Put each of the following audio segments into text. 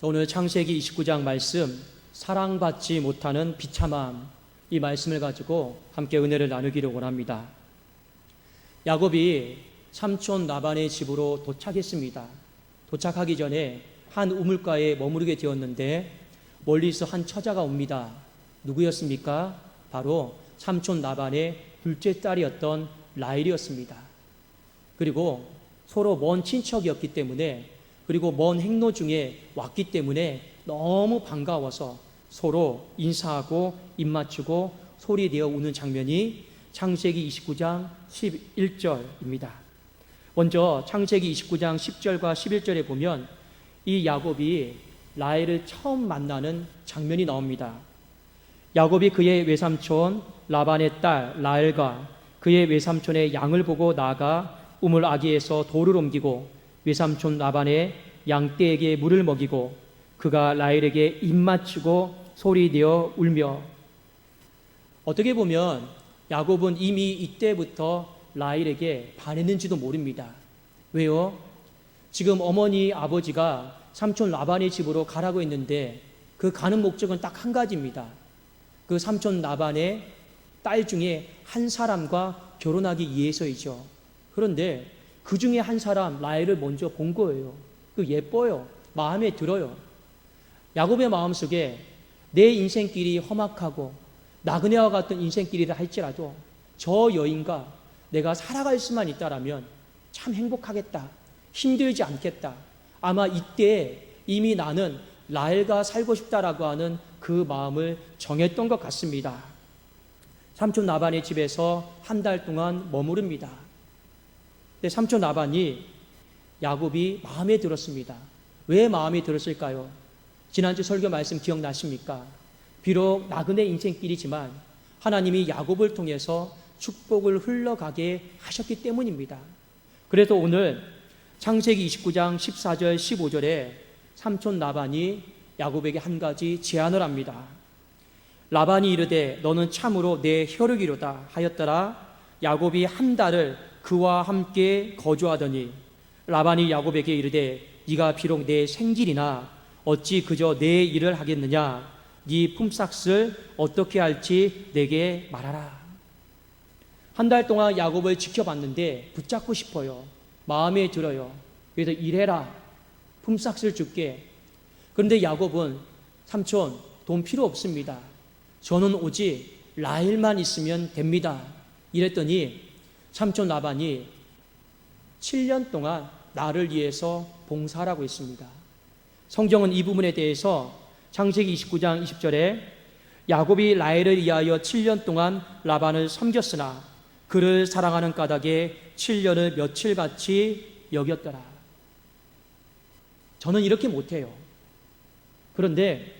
오늘 창세기 29장 말씀, 사랑받지 못하는 비참함, 이 말씀을 가지고 함께 은혜를 나누기를 원합니다. 야곱이 삼촌 라반의 집으로 도착했습니다. 도착하기 전에 한 우물가에 머무르게 되었는데 멀리서 한 처자가 옵니다. 누구였습니까? 바로 삼촌 라반의 둘째 딸이었던 라헬이었습니다. 그리고 서로 먼 친척이었기 때문에, 그리고 먼 행로 중에 왔기 때문에 너무 반가워서 서로 인사하고 입맞추고 소리내어 우는 장면이 창세기 29장 11절입니다. 먼저 창세기 29장 10절과 11절에 보면 이 야곱이 라헬을 처음 만나는 장면이 나옵니다. 야곱이 그의 외삼촌 라반의 딸 라헬과 그의 외삼촌의 양을 보고 나아가 우물 아기에서 돌을 옮기고 외삼촌 라반의 양떼에게 물을 먹이고 그가 라헬에게 입맞추고 소리내어 울며, 어떻게 보면 야곱은 이미 이때부터 라헬에게 반했는지도 모릅니다. 왜요? 지금 어머니 아버지가 삼촌 라반의 집으로 가라고 했는데 그 가는 목적은 딱 한 가지입니다. 그 삼촌 라반의 딸 중에 한 사람과 결혼하기 위해서이죠. 그런데 그 중에 한 사람 라헬을 먼저 본 거예요. 그 예뻐요. 마음에 들어요. 야곱의 마음속에 내 인생길이 험악하고 나그네와 같은 인생길이라 할지라도 저 여인과 내가 살아갈 수만 있다라면 참 행복하겠다, 힘들지 않겠다, 아마 이때 이미 나는 라헬과 살고 싶다라고 하는 그 마음을 정했던 것 같습니다. 삼촌 라반의 집에서 한 달 동안 머무릅니다. 근데 삼촌 라반이 야곱이 마음에 들었습니다. 왜 마음에 들었을까요? 지난주 설교 말씀 기억나십니까? 비록 나그네 인생길이지만 하나님이 야곱을 통해서 축복을 흘러가게 하셨기 때문입니다. 그래서 오늘 창세기 29장 14절 15절에 삼촌 라반이 야곱에게 한 가지 제안을 합니다. 라반이 이르되 너는 참으로 내 혈육이로다 하였더라. 야곱이 한 달을 그와 함께 거주하더니 라반이 야곱에게 이르되 네가 비록 내 생질이나 어찌 그저 내 일을 하겠느냐, 네 품삯을 어떻게 할지 내게 말하라. 한 달 동안 야곱을 지켜봤는데 붙잡고 싶어요. 마음에 들어요. 그래서 일해라, 품삯을 줄게. 그런데 야곱은 삼촌 돈 필요 없습니다. 저는 오직 라헬만 있으면 됩니다. 이랬더니 삼촌 라반이 7년 동안 나를 위해서 봉사하라고 했습니다. 성경은 이 부분에 대해서 창세기 29장 20절에 야곱이 라헬을 위하여 7년 동안 라반을 섬겼으나 그를 사랑하는 까닭에 7년을 며칠같이 여겼더라. 저는 이렇게 못해요. 그런데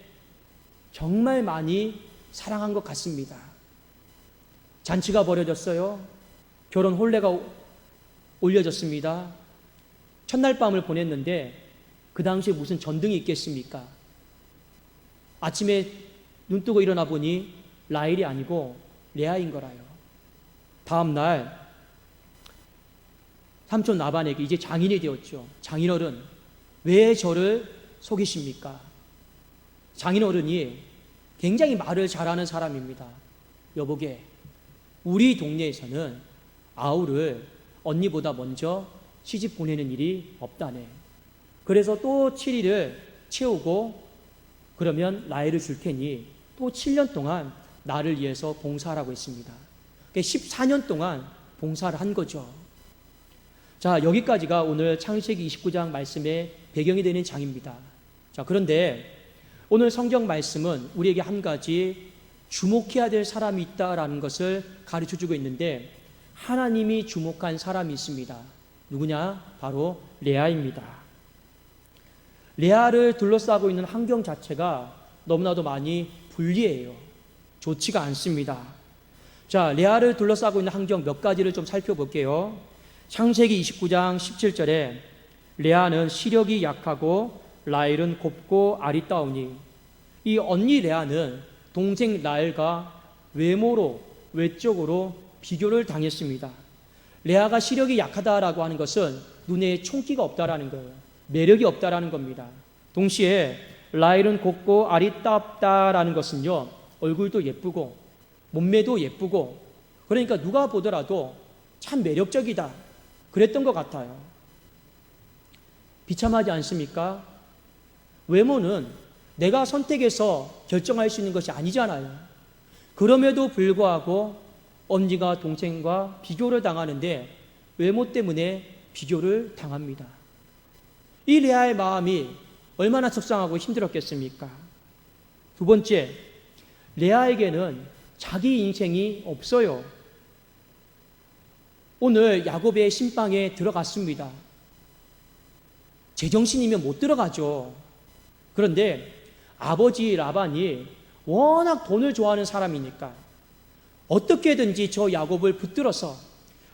정말 많이 사랑한 것 같습니다. 잔치가 벌어졌어요. 결혼 혼례가 올려졌습니다. 첫날 밤을 보냈는데 그 당시에 무슨 전등이 있겠습니까? 아침에 눈 뜨고 일어나 보니 라헬이 아니고 레아인 거라요. 다음 날 삼촌 라반에게 이제 장인이 되었죠. 장인어른, 왜 저를 속이십니까? 장인어른이 굉장히 말을 잘하는 사람입니다. 여보게, 우리 동네에서는 아우를 언니보다 먼저 시집 보내는 일이 없다네. 그래서 또 7일을 채우고 그러면 라헬을 줄 테니 또 7년 동안 나를 위해서 봉사하라고 했습니다. 14년 동안 봉사를 한 거죠. 자, 여기까지가 오늘 창세기 29장 말씀의 배경이 되는 장입니다. 자, 그런데 오늘 성경 말씀은 우리에게 한 가지 주목해야 될 사람이 있다라는 것을 가르쳐주고 있는데, 하나님이 주목한 사람이 있습니다. 누구냐? 바로 레아입니다. 레아를 둘러싸고 있는 환경 자체가 너무나도 많이 불리해요. 좋지가 않습니다. 자, 레아를 둘러싸고 있는 환경 몇 가지를 좀 살펴볼게요. 창세기 29장 17절에 레아는 시력이 약하고 라헬은 곱고 아리따우니, 이 언니 레아는 동생 라헬과 외모로, 외적으로 비교를 당했습니다. 레아가 시력이 약하다라고 하는 것은 눈에 총기가 없다라는 거예요. 매력이 없다라는 겁니다. 동시에 라헬은 곱고 알이 따없다라는 것은요, 얼굴도 예쁘고 몸매도 예쁘고, 그러니까 누가 보더라도 참 매력적이다, 그랬던 것 같아요. 비참하지 않습니까? 외모는 내가 선택해서 결정할 수 있는 것이 아니잖아요. 그럼에도 불구하고 언니가 동생과 비교를 당하는데 외모 때문에 비교를 당합니다. 이 레아의 마음이 얼마나 속상하고 힘들었겠습니까? 두 번째, 레아에게는 자기 인생이 없어요. 오늘 야곱의 신방에 들어갔습니다. 제정신이면 못 들어가죠. 그런데 아버지 라반이 워낙 돈을 좋아하는 사람이니까 어떻게든지 저 야곱을 붙들어서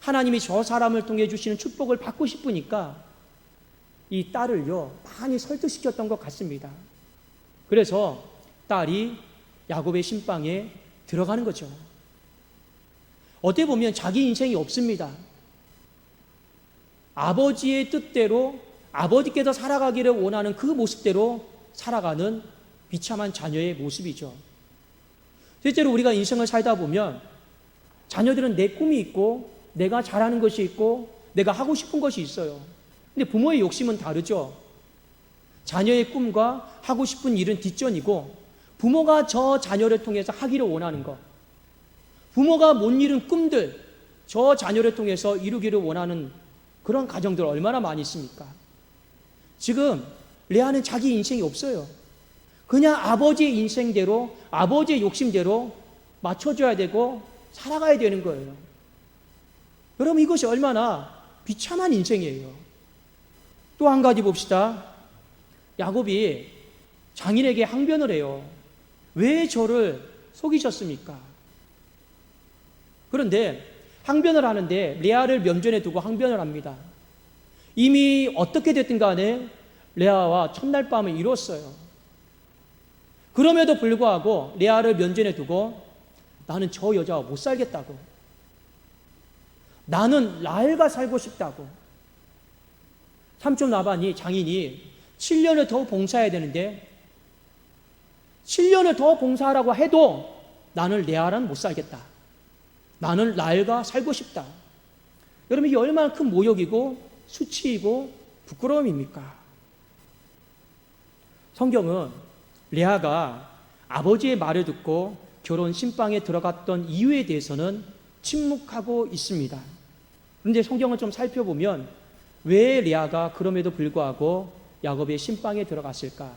하나님이 저 사람을 통해 주시는 축복을 받고 싶으니까 이 딸을요 많이 설득시켰던 것 같습니다. 그래서 딸이 야곱의 신방에 들어가는 거죠. 어떻게 보면 자기 인생이 없습니다. 아버지의 뜻대로 아버지께서 살아가기를 원하는 그 모습대로 살아가는 비참한 자녀의 모습이죠. 실제로 우리가 인생을 살다 보면 자녀들은 내 꿈이 있고 내가 잘하는 것이 있고 내가 하고 싶은 것이 있어요. 근데 부모의 욕심은 다르죠. 자녀의 꿈과 하고 싶은 일은 뒷전이고 부모가 저 자녀를 통해서 하기를 원하는 것, 부모가 못 이룬 꿈들 저 자녀를 통해서 이루기를 원하는 그런 가정들 얼마나 많이 있습니까? 지금 레아는 자기 인생이 없어요. 그냥 아버지의 인생대로 아버지의 욕심대로 맞춰줘야 되고 살아가야 되는 거예요. 여러분, 이것이 얼마나 비참한 인생이에요. 또 한 가지 봅시다. 야곱이 장인에게 항변을 해요. 왜 저를 속이셨습니까? 그런데 항변을 하는데 레아를 면전에 두고 항변을 합니다. 이미 어떻게 됐든 간에 레아와 첫날 밤을 이뤘어요. 그럼에도 불구하고 레아를 면전에 두고 나는 저 여자와 못 살겠다고, 나는 라헬과 살고 싶다고. 삼촌 라반이, 장인이 7년을 더 봉사해야 되는데 7년을 더 봉사하라고 해도 나는 레아랑 못 살겠다, 나는 라헬과 살고 싶다. 여러분, 이게 얼마나 큰 모욕이고 수치이고 부끄러움입니까? 성경은 레아가 아버지의 말을 듣고 결혼 신방에 들어갔던 이유에 대해서는 침묵하고 있습니다. 그런데 성경을 좀 살펴보면 왜 레아가 그럼에도 불구하고 야곱의 신방에 들어갔을까?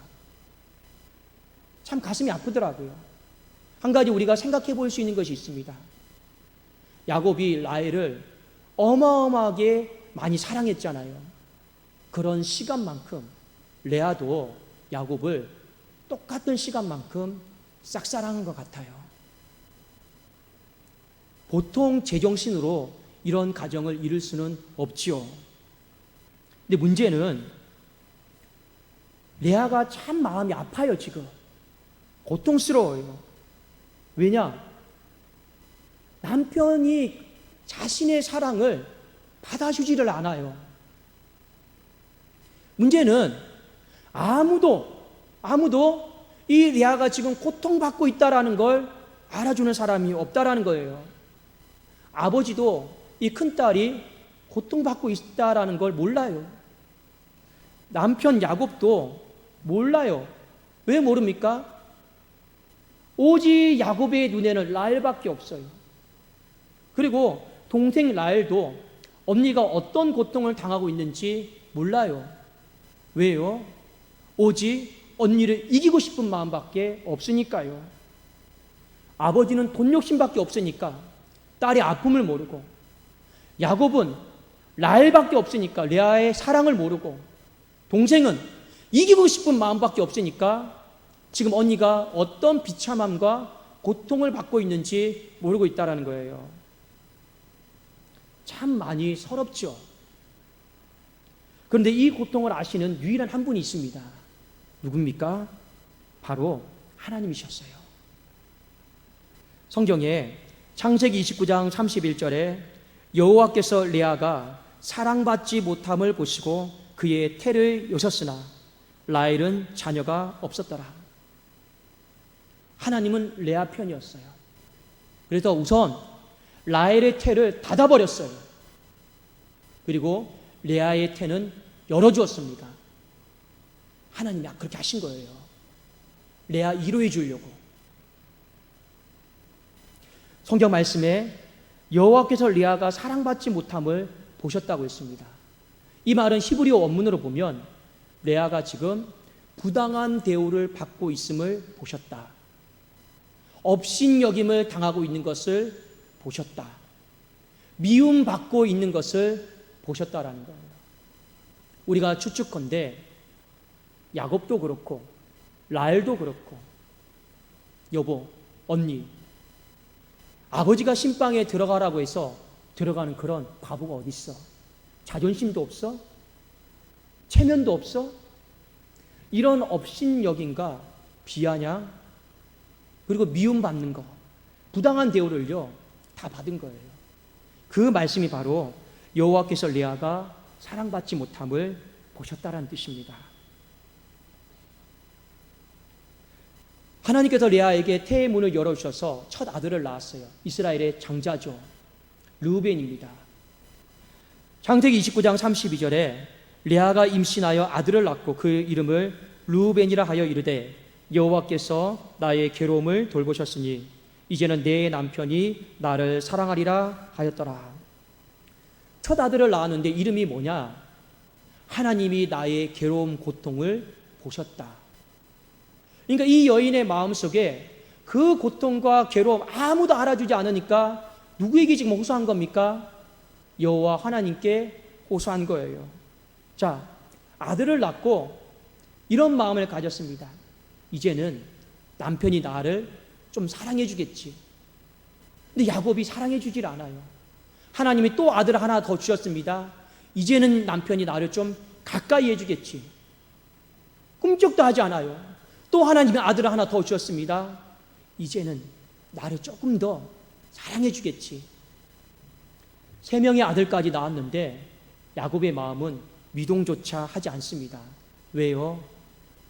참 가슴이 아프더라고요. 한 가지 우리가 생각해 볼 수 있는 것이 있습니다. 야곱이 라헬을 어마어마하게 많이 사랑했잖아요. 그런 시간만큼 레아도 야곱을 똑같은 시간만큼 싹사랑한 것 같아요. 보통 제정신으로 이런 가정을 이룰 수는 없지요. 근데 문제는 레아가 참 마음이 아파요. 지금 고통스러워요. 왜냐? 남편이 자신의 사랑을 받아주지를 않아요. 문제는 아무도 이 레아가 지금 고통받고 있다라는 걸 알아주는 사람이 없다라는 거예요. 아버지도 이 큰딸이 고통받고 있다라는 걸 몰라요. 남편 야곱도 몰라요. 왜 모릅니까? 오직 야곱의 눈에는 라헬밖에 없어요. 그리고 동생 라헬도 언니가 어떤 고통을 당하고 있는지 몰라요. 왜요? 오직 언니를 이기고 싶은 마음밖에 없으니까요. 아버지는 돈 욕심밖에 없으니까 딸의 아픔을 모르고, 야곱은 라헬밖에 없으니까 레아의 사랑을 모르고, 동생은 이기고 싶은 마음밖에 없으니까 지금 언니가 어떤 비참함과 고통을 받고 있는지 모르고 있다는 거예요. 참 많이 서럽죠. 그런데 이 고통을 아시는 유일한 한 분이 있습니다. 누굽니까? 바로 하나님이셨어요. 성경에 창세기 29장 31절에 여호와께서 레아가 사랑받지 못함을 보시고 그의 태를 여셨으나 라헬은 자녀가 없었더라. 하나님은 레아 편이었어요. 그래서 우선 라헬의 태를 닫아버렸어요. 그리고 레아의 태는 열어주었습니다. 하나님이 그렇게 하신 거예요. 레아 위로해 주려고. 성경 말씀에 여호와께서 레아가 사랑받지 못함을 보셨다고 했습니다. 이 말은 히브리어 원문으로 보면 레아가 지금 부당한 대우를 받고 있음을 보셨다. 업신여김을 당하고 있는 것을 보셨다. 미움받고 있는 것을 보셨다라는 거예요. 우리가 추측컨대 야곱도 그렇고 라헬도 그렇고 여보, 언니, 아버지가 신방에 들어가라고 해서 들어가는 그런 바보가 어디 있어? 자존심도 없어? 체면도 없어? 이런 업신여김과 비아냥 그리고 미움받는 거, 부당한 대우를요 다 받은 거예요. 그 말씀이 바로 여호와께서 레아가 사랑받지 못함을 보셨다라는 뜻입니다. 하나님께서 레아에게 태의 문을 열어주셔서 첫 아들을 낳았어요. 이스라엘의 장자죠. 르우벤입니다. 창세기 29장 32절에 레아가 임신하여 아들을 낳고 그 이름을 르우벤이라 하여 이르되 여호와께서 나의 괴로움을 돌보셨으니 이제는 내 남편이 나를 사랑하리라 하였더라. 첫 아들을 낳았는데 이름이 뭐냐? 하나님이 나의 괴로움, 고통을 보셨다. 그러니까 이 여인의 마음속에 그 고통과 괴로움 아무도 알아주지 않으니까 누구에게 지금 호소한 겁니까? 여호와 하나님께 호소한 거예요. 자, 아들을 낳고 이런 마음을 가졌습니다. 이제는 남편이 나를 좀 사랑해 주겠지. 근데 야곱이 사랑해 주질 않아요. 하나님이 또 아들 하나 더 주셨습니다. 이제는 남편이 나를 좀 가까이 해주겠지. 꿈쩍도 하지 않아요. 또 하나님이 아들을 하나 더 주셨습니다. 이제는 나를 조금 더 사랑해 주겠지. 3명의 아들까지 낳았는데 야곱의 마음은 미동조차 하지 않습니다. 왜요?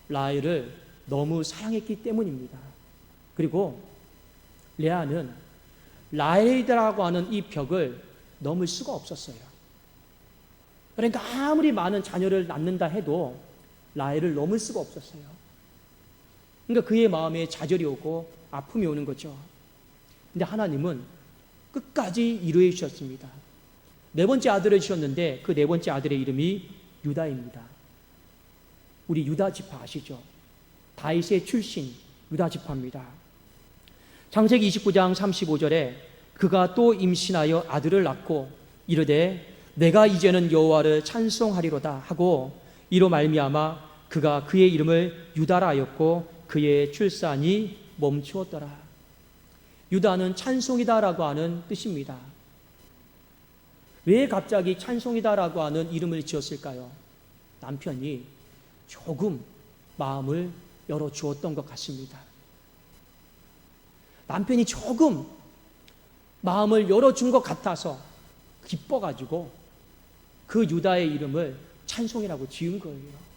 라헬을 너무 사랑했기 때문입니다. 그리고 레아는 라헬이라고 하는 이 벽을 넘을 수가 없었어요. 그러니까 아무리 많은 자녀를 낳는다 해도 라헬을 넘을 수가 없었어요. 그러니까 그의 마음에 좌절이 오고 아픔이 오는 거죠. 근데 하나님은 끝까지 이루어 주셨습니다. 4번째 아들을 주셨는데 그 4번째 아들의 이름이 유다입니다. 우리 유다 지파 아시죠? 다윗의 출신 유다 지파입니다. 창세기 29장 35절에 그가 또 임신하여 아들을 낳고 이르되 내가 이제는 여호와를 찬송하리로다 하고 이로 말미암아 그가 그의 이름을 유다라 하였고 그의 출산이 멈추었더라. 유다는 찬송이다라고 하는 뜻입니다. 왜 갑자기 찬송이다라고 하는 이름을 지었을까요? 남편이 조금 마음을 열어주었던 것 같습니다. 남편이 조금 마음을 열어준 것 같아서 기뻐가지고 그 유다의 이름을 찬송이라고 지은 거예요.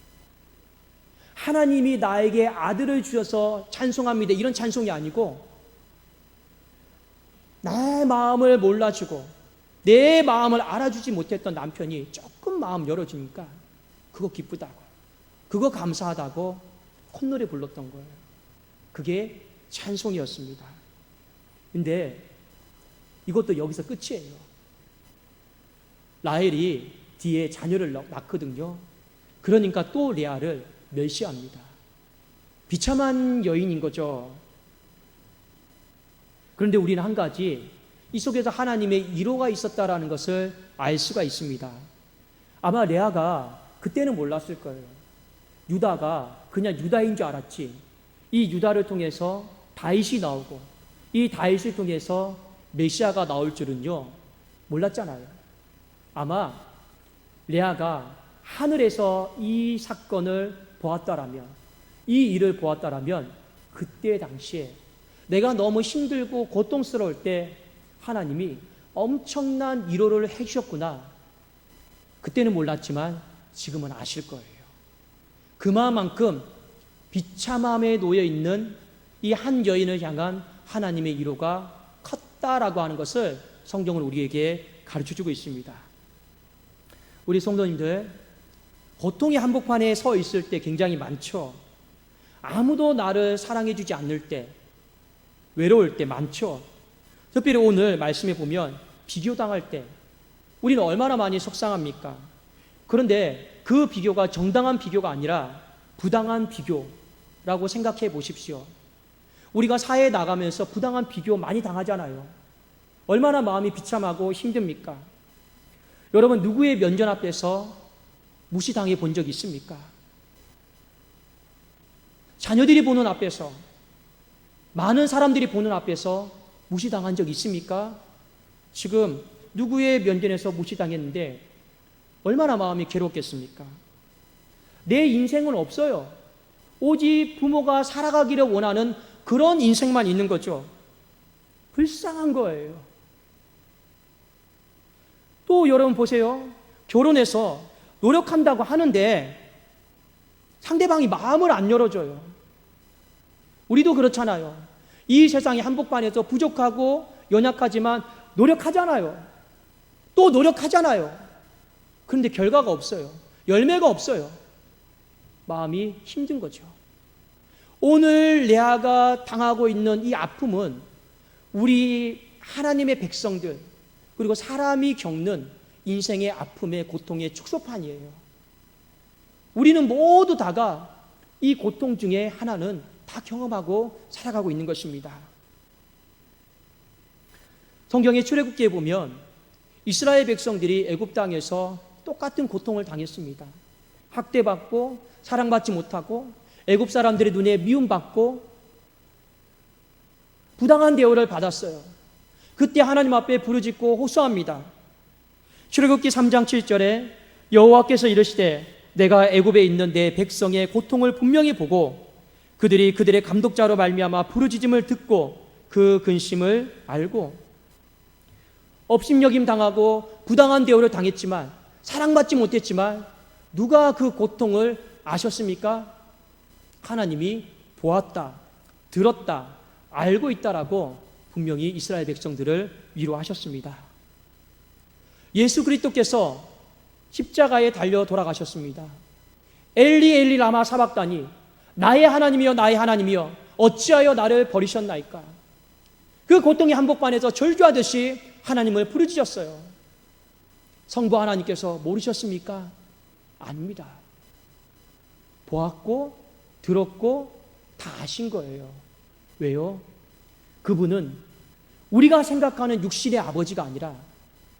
하나님이 나에게 아들을 주셔서 찬송합니다. 이런 찬송이 아니고 내 마음을 몰라주고 내 마음을 알아주지 못했던 남편이 조금 마음 열어주니까 그거 기쁘다고, 그거 감사하다고 콧노래 불렀던 거예요. 그게 찬송이었습니다. 근데 이것도 여기서 끝이에요. 라헬이 뒤에 자녀를 낳거든요. 그러니까 또 레아를 멸시합니다. 비참한 여인인 거죠. 그런데 우리는 한 가지 이 속에서 하나님의 위로가 있었다라는 것을 알 수가 있습니다. 아마 레아가 그때는 몰랐을 거예요. 유다가 그냥 유다인 줄 알았지. 이 유다를 통해서 다윗이 나오고 이 다윗을 통해서 메시아가 나올 줄은요 몰랐잖아요. 아마 레아가 하늘에서 이 사건을 보았다라면, 이 일을 보았다라면 그때 당시에 내가 너무 힘들고 고통스러울 때 하나님이 엄청난 위로를 해주셨구나. 그때는 몰랐지만 지금은 아실 거예요. 그만큼 비참함에 놓여 있는 이 한 여인을 향한 하나님의 위로가 컸다라고 하는 것을 성경은 우리에게 가르쳐주고 있습니다. 우리 성도님들, 고통의 한복판에 서 있을 때 굉장히 많죠. 아무도 나를 사랑해주지 않을 때, 외로울 때 많죠. 특별히 오늘 말씀에 보면 비교당할 때 우리는 얼마나 많이 속상합니까? 그런데 그 비교가 정당한 비교가 아니라 부당한 비교라고 생각해 보십시오. 우리가 사회에 나가면서 부당한 비교 많이 당하잖아요. 얼마나 마음이 비참하고 힘듭니까? 여러분, 누구의 면전 앞에서 무시당해 본 적 있습니까? 자녀들이 보는 앞에서, 많은 사람들이 보는 앞에서 무시당한 적 있습니까? 지금 누구의 면전에서 무시당했는데 얼마나 마음이 괴롭겠습니까? 내 인생은 없어요. 오직 부모가 살아가기를 원하는 그런 인생만 있는 거죠. 불쌍한 거예요. 또 여러분 보세요. 결혼해서 노력한다고 하는데 상대방이 마음을 안 열어줘요. 우리도 그렇잖아요. 이 세상의 한복판에서 부족하고 연약하지만 노력하잖아요. 또 노력하잖아요. 그런데 결과가 없어요. 열매가 없어요. 마음이 힘든 거죠. 오늘 레아가 당하고 있는 이 아픔은 우리 하나님의 백성들, 그리고 사람이 겪는 인생의 아픔의 고통의 축소판이에요. 우리는 모두 다가 이 고통 중에 하나는 다 경험하고 살아가고 있는 것입니다. 성경의 출애굽기에 보면 이스라엘 백성들이 애굽 땅에서 똑같은 고통을 당했습니다. 학대받고 사랑받지 못하고 애굽 사람들의 눈에 미움받고 부당한 대우를 받았어요. 그때 하나님 앞에 부르짖고 호소합니다. 출애굽기 3장 7절에 여호와께서 이르시되 내가 애굽에 있는 내 백성의 고통을 분명히 보고 그들이 그들의 감독자로 말미암아 부르짖음을 듣고 그 근심을 알고, 업신여김 당하고 부당한 대우를 당했지만 사랑받지 못했지만 누가 그 고통을 아셨습니까? 하나님이 보았다, 들었다, 알고 있다라고 분명히 이스라엘 백성들을 위로하셨습니다. 예수 그리스도께서 십자가에 달려 돌아가셨습니다. 엘리 엘리 라마 사박다니, 나의 하나님이여 나의 하나님이여 어찌하여 나를 버리셨나이까. 그 고통의 한복판에서 절규하듯이 하나님을 부르짖었어요. 성부 하나님께서 모르셨습니까? 아닙니다. 보았고 들었고 다 아신 거예요. 왜요? 그분은 우리가 생각하는 육신의 아버지가 아니라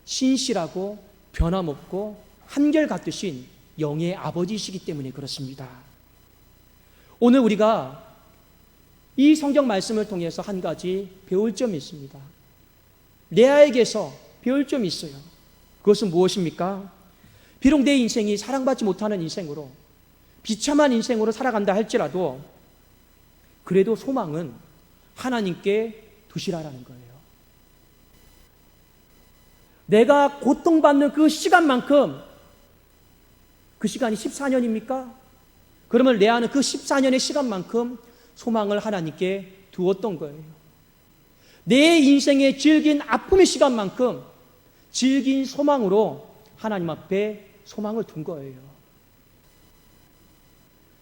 신실하고 변함없고 한결같으신 영의 아버지이시기 때문에 그렇습니다. 오늘 우리가 이 성경 말씀을 통해서 한 가지 배울 점이 있습니다. 레아에게서 배울 점이 있어요. 그것은 무엇입니까? 비록 내 인생이 사랑받지 못하는 인생으로, 비참한 인생으로 살아간다 할지라도 그래도 소망은 하나님께 두시라라는 거예요. 내가 고통받는 그 시간만큼, 그 시간이 14년입니까? 그러면 레아는 그 14년의 시간만큼 소망을 하나님께 두었던 거예요. 내 인생의 질긴 아픔의 시간만큼 질긴 소망으로 하나님 앞에 소망을 둔 거예요.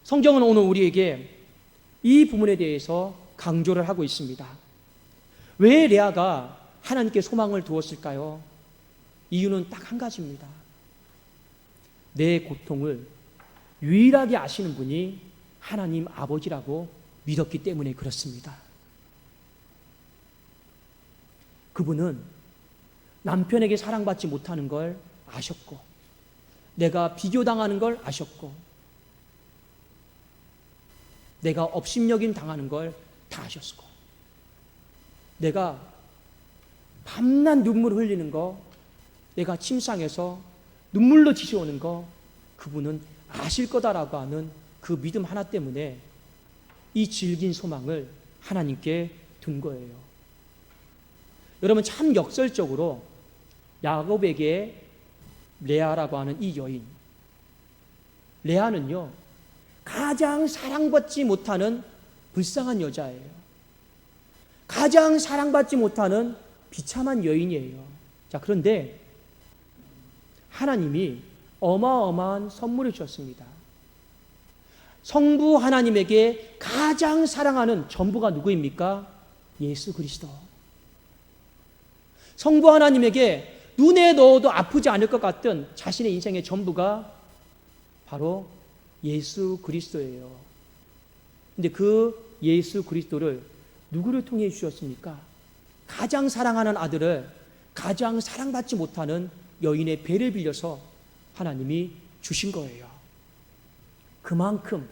성경은 오늘 우리에게 이 부분에 대해서 강조를 하고 있습니다. 왜 레아가 하나님께 소망을 두었을까요? 이유는 딱 한 가지입니다. 내 고통을 유일하게 아시는 분이 하나님 아버지라고 믿었기 때문에 그렇습니다. 그분은 남편에게 사랑받지 못하는 걸 아셨고, 내가 비교당하는 걸 아셨고, 내가 업신여김 당하는 걸 다 아셨고, 내가 밤낮 눈물 흘리는 거, 내가 침상에서 눈물로 지쳐오는 거 그분은 아실 거다라고 하는 그 믿음 하나 때문에 이 질긴 소망을 하나님께 둔 거예요. 여러분, 참 역설적으로 야곱에게 레아라고 하는 이 여인, 레아는요 가장 사랑받지 못하는 불쌍한 여자예요. 가장 사랑받지 못하는 비참한 여인이에요. 자, 그런데 하나님이 어마어마한 선물을 주셨습니다. 성부 하나님에게 가장 사랑하는 전부가 누구입니까? 예수 그리스도. 성부 하나님에게 눈에 넣어도 아프지 않을 것 같던 자신의 인생의 전부가 바로 예수 그리스도예요. 근데 그 예수 그리스도를 누구를 통해 주셨습니까? 가장 사랑하는 아들을 가장 사랑받지 못하는 여인의 배를 빌려서 하나님이 주신 거예요. 그만큼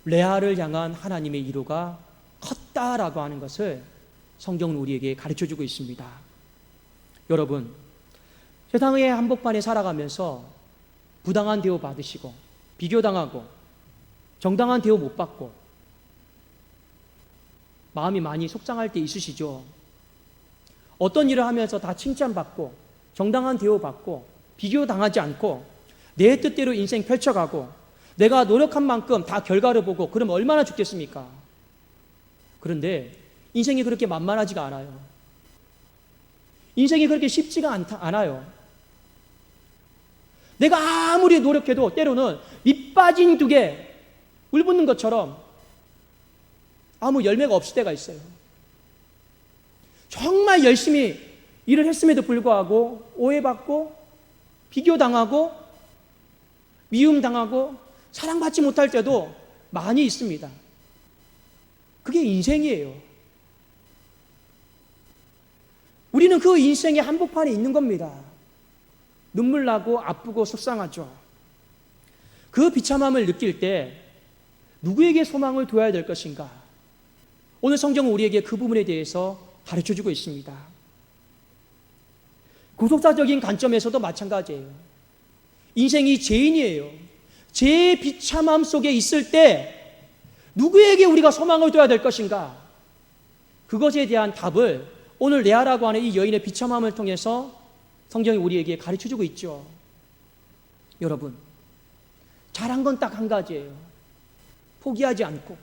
레아를 향한 하나님의 이로가 컸다라고 하는 것을 성경은 우리에게 가르쳐주고 있습니다. 여러분, 세상의 한복판에 살아가면서 부당한 대우 받으시고 비교당하고 정당한 대우 못 받고 마음이 많이 속상할 때 있으시죠? 어떤 일을 하면서 다 칭찬받고 정당한 대우 받고 비교당하지 않고 내 뜻대로 인생 펼쳐가고 내가 노력한 만큼 다 결과를 보고 그러면 얼마나 좋겠습니까? 그런데 인생이 그렇게 만만하지가 않아요. 인생이 그렇게 쉽지가 않아요. 내가 아무리 노력해도 때로는 밑 빠진 두개 물 붓는 것처럼 아무 열매가 없을 때가 있어요. 정말 열심히 일을 했음에도 불구하고 오해받고 비교당하고 미움당하고 사랑받지 못할 때도 많이 있습니다. 그게 인생이에요. 우리는 그 인생의 한복판에 있는 겁니다. 눈물 나고 아프고 속상하죠. 그 비참함을 느낄 때 누구에게 소망을 둬야 될 것인가? 오늘 성경은 우리에게 그 부분에 대해서 가르쳐주고 있습니다. 구속사적인 관점에서도 마찬가지예요. 인생이 죄인이에요. 죄의 비참함 속에 있을 때 누구에게 우리가 소망을 둬야 될 것인가? 그것에 대한 답을 오늘 레아라고 하는 이 여인의 비참함을 통해서 성경이 우리에게 가르쳐주고 있죠. 여러분, 잘한 건 딱 한 가지예요. 포기하지 않고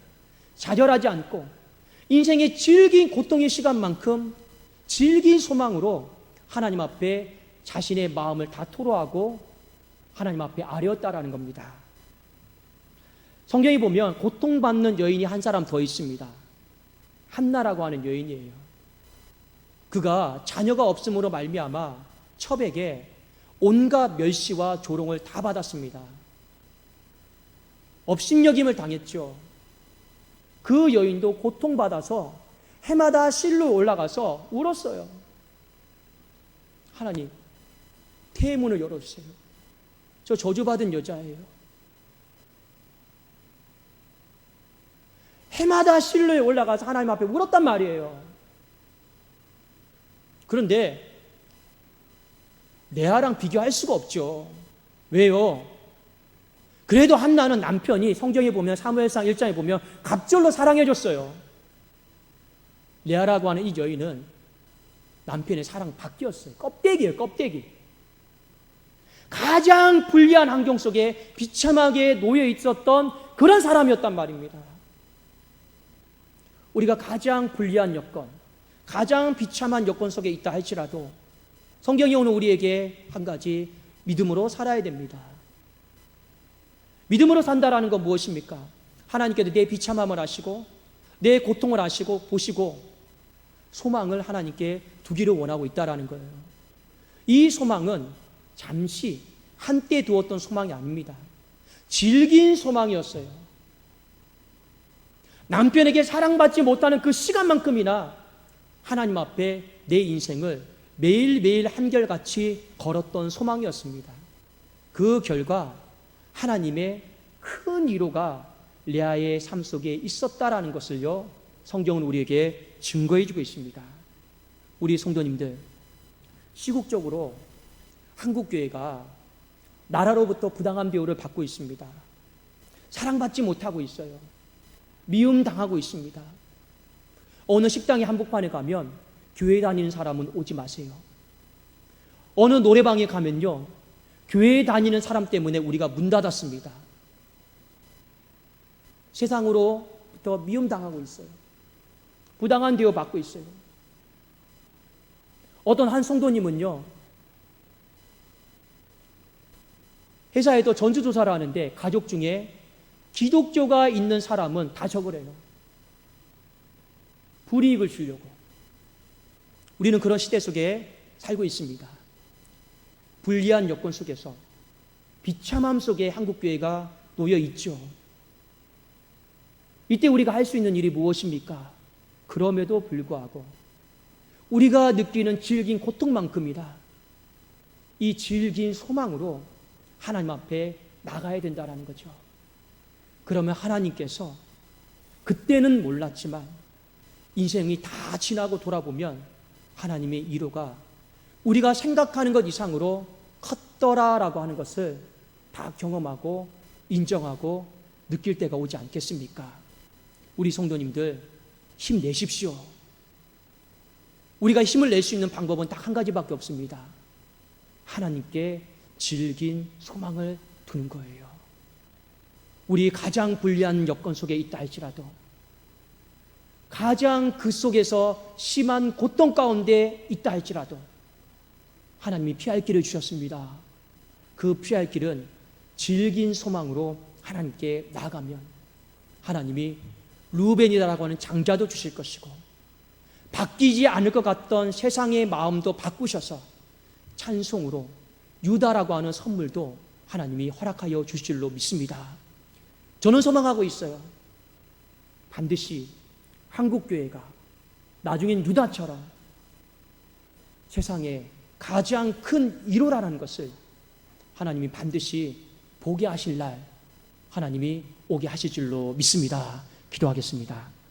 좌절하지 않고 인생의 질긴 고통의 시간만큼 질긴 소망으로 하나님 앞에 자신의 마음을 다 토로하고 하나님 앞에 아뢰었다라는 겁니다. 성경에 보면 고통받는 여인이 한 사람 더 있습니다. 한나라고 하는 여인이에요. 그가 자녀가 없음으로 말미암아 첩에게 온갖 멸시와 조롱을 다 받았습니다. 업신여김을 당했죠. 그 여인도 고통받아서 해마다 실로 올라가서 울었어요. 하나님, 태문을 열어주세요. 저 저주받은 여자예요. 해마다 실로에 올라가서 하나님 앞에 울었단 말이에요. 그런데 레아랑 비교할 수가 없죠. 왜요? 그래도 한나는 남편이 성경에 보면 사무엘상 1장에 보면 갑절로 사랑해줬어요. 레아라고 하는 이 여인은 남편의 사랑 바뀌었어요. 껍데기예요, 껍데기. 가장 불리한 환경 속에 비참하게 놓여 있었던 그런 사람이었단 말입니다. 우리가 가장 불리한 여건, 가장 비참한 여건 속에 있다 할지라도 성경이 오늘 우리에게 한 가지 믿음으로 살아야 됩니다. 믿음으로 산다라는 건 무엇입니까? 하나님께서 내 비참함을 아시고 내 고통을 아시고 보시고 소망을 하나님께 두기를 원하고 있다라는 거예요. 이 소망은 잠시 한때 두었던 소망이 아닙니다. 질긴 소망이었어요. 남편에게 사랑받지 못하는 그 시간만큼이나 하나님 앞에 내 인생을 매일매일 한결같이 걸었던 소망이었습니다. 그 결과 하나님의 큰 위로가 레아의 삶 속에 있었다라는 것을요, 성경은 우리에게 증거해 주고 있습니다. 우리 성도님들, 시국적으로 한국교회가 나라로부터 부당한 대우를 받고 있습니다. 사랑받지 못하고 있어요. 미움당하고 있습니다. 어느 식당의 한복판에 가면 교회 다니는 사람은 오지 마세요. 어느 노래방에 가면요, 교회 다니는 사람 때문에 우리가 문 닫았습니다. 세상으로부터 미움당하고 있어요. 부당한 대우 받고 있어요. 어떤 한 성도님은요, 회사에도 전수조사를 하는데 가족 중에 기독교가 있는 사람은 다 적으래요. 불이익을 주려고. 우리는 그런 시대 속에 살고 있습니다. 불리한 여건 속에서 비참함 속에 한국교회가 놓여 있죠. 이때 우리가 할 수 있는 일이 무엇입니까? 그럼에도 불구하고 우리가 느끼는 질긴 고통만큼이다. 이 질긴 소망으로 하나님 앞에 나가야 된다는 거죠. 그러면 하나님께서 그때는 몰랐지만 인생이 다 지나고 돌아보면 하나님의 위로가 우리가 생각하는 것 이상으로 컸더라라고 하는 것을 다 경험하고 인정하고 느낄 때가 오지 않겠습니까? 우리 성도님들 힘내십시오. 우리가 힘을 낼 수 있는 방법은 딱 한 가지밖에 없습니다. 하나님께 질긴 소망을 두는 거예요. 우리 가장 불리한 여건 속에 있다 할지라도, 가장 그 속에서 심한 고통 가운데 있다 할지라도 하나님이 피할 길을 주셨습니다. 그 피할 길은 질긴 소망으로 하나님께 나아가면 하나님이 루벤이라고 하는 장자도 주실 것이고, 바뀌지 않을 것 같던 세상의 마음도 바꾸셔서 찬송으로 유다라고 하는 선물도 하나님이 허락하여 주실 줄로 믿습니다. 저는 소망하고 있어요. 반드시 한국교회가 나중엔 유다처럼 세상에 가장 큰 위로라는 것을 하나님이 반드시 보게 하실 날 하나님이 오게 하실 줄로 믿습니다. 기도하겠습니다.